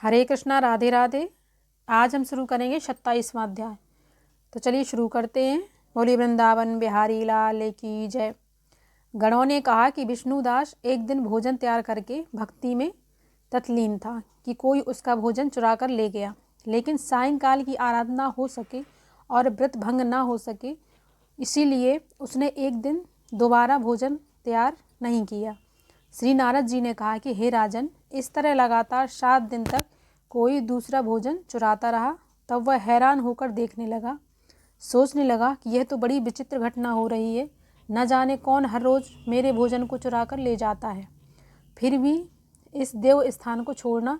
हरे कृष्णा, राधे राधे। आज हम शुरू करेंगे 27वां अध्याय। तो चलिए शुरू करते हैं। बोली वृंदावन बिहारी लाल की जय। गणों ने कहा कि विष्णुदास एक दिन भोजन तैयार करके भक्ति में तत्लीन था कि कोई उसका भोजन चुरा कर ले गया, लेकिन सायंकाल की आराधना हो सके और व्रत भंग ना हो सके, इसीलिए उसने एक दिन दोबारा भोजन तैयार नहीं किया। श्री नारद जी ने कहा कि हे राजन, इस तरह लगातार 7 दिन तक कोई दूसरा भोजन चुराता रहा। तब वह हैरान होकर देखने लगा, सोचने लगा कि यह तो बड़ी विचित्र घटना हो रही है। न जाने कौन हर रोज़ मेरे भोजन को चुरा कर ले जाता है। फिर भी इस देव स्थान को छोड़ना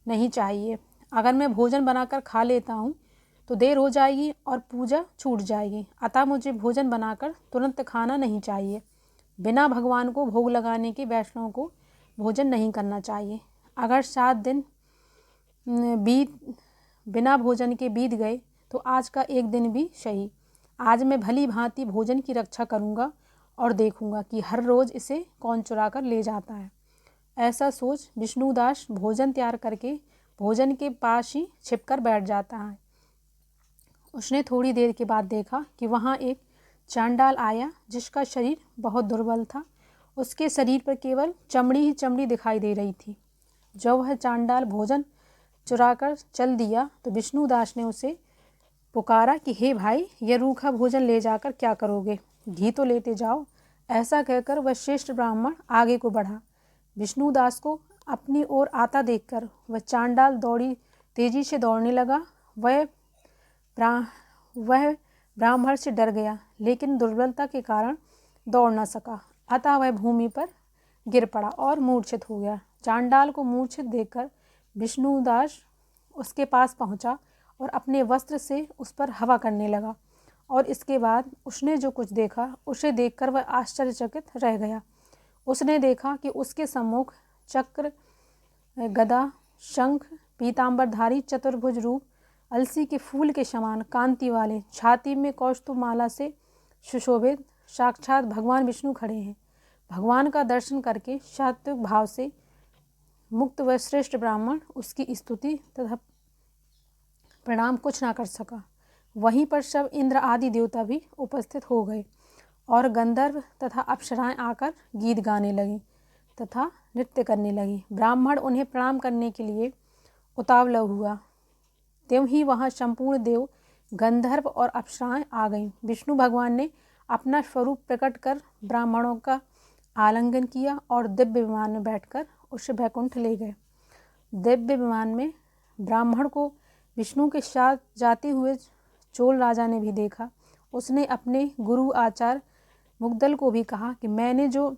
नहीं चाहिए। अगर मैं भोजन बनाकर खा लेता हूँ तो देर हो जाएगी और पूजा छूट जाएगी। अतः मुझे भोजन बनाकर तुरंत खाना नहीं चाहिए। बिना भगवान को भोग लगाने के वैष्णव को भोजन नहीं करना चाहिए। अगर 7 दिन बिना भोजन के बीत गए तो आज का एक दिन भी सही। आज मैं भली भांति भोजन की रक्षा करूंगा और देखूंगा कि हर रोज़ इसे कौन चुरा कर ले जाता है। ऐसा सोच विष्णुदास भोजन तैयार करके भोजन के पास ही छिपकर बैठ जाता है। उसने थोड़ी देर के बाद देखा कि वहाँ एक चांडाल आया, जिसका शरीर बहुत दुर्बल था। उसके शरीर पर केवल चमड़ी ही चमड़ी दिखाई दे रही थी। जब वह चांडाल भोजन चुराकर चल दिया तो विष्णुदास ने उसे पुकारा कि हे भाई, यह रूखा भोजन ले जाकर क्या करोगे? घी तो लेते जाओ। ऐसा कहकर वह श्रेष्ठ ब्राह्मण आगे को बढ़ा। विष्णुदास को अपनी ओर आता देखकर वह चांडाल तेजी से दौड़ने लगा। वह ब्राह्मण से डर गया, लेकिन दुर्बलता के कारण दौड़ न सका। अतः वह भूमि पर गिर पड़ा और मूर्छित हो गया। चांडाल को मूर्छित देखकर विष्णुदास उसके पास पहुंचा और अपने वस्त्र से उस पर हवा करने लगा। और इसके बाद उसने जो कुछ देखा उसे देखकर वह आश्चर्यचकित रह गया। उसने देखा कि उसके सम्मुख चक्र, गदा, शंख, पीतांबरधारी चतुर्भुज रूप, अलसी के फूल के समान कांति वाले, छाती में कौस्तुभ माला से सुशोभित साक्षात भगवान विष्णु खड़े हैं। भगवान का दर्शन करके सात्विक भाव से मुक्त व श्रेष्ठ ब्राह्मण उसकी स्तुति तथा प्रणाम कुछ ना कर सका। वहीं पर सब इंद्र आदि देवता भी उपस्थित हो गए और गंधर्व तथा अप्सराएं आकर गीत गाने लगी तथा नृत्य करने लगी। ब्राह्मण उन्हें प्रणाम करने के लिए उतावला हुआ। त्यों ही वहाँ संपूर्ण देव, गंधर्व और अप्सराएं आ गईं। विष्णु भगवान ने अपना स्वरूप प्रकट कर ब्राह्मणों का आलिंगन किया और दिव्य विमान में बैठकर उसे वैकुंठ ले गए। दिव्य विमान में ब्राह्मण को विष्णु के साथ जाते हुए चोल राजा ने भी देखा। उसने अपने गुरु आचार्य मुग्दल को भी कहा कि मैंने जो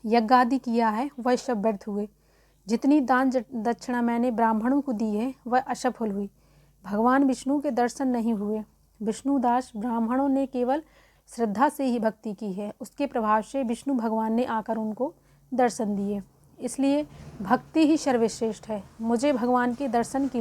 यज्ञादि किया है वह सब व्यर्थ हुए। जितनी दान दक्षिणा मैंने ब्राह्मणों को दी है वह असफल हुई। भगवान विष्णु के दर्शन नहीं हुए। विष्णुदास ब्राह्मणों ने केवल श्रद्धा से ही भक्ति की है। उसके प्रभाव से विष्णु भगवान ने आकर उनको दर्शन दिए। इसलिए भक्ति ही सर्वश्रेष्ठ है। मुझे भगवान के दर्शन की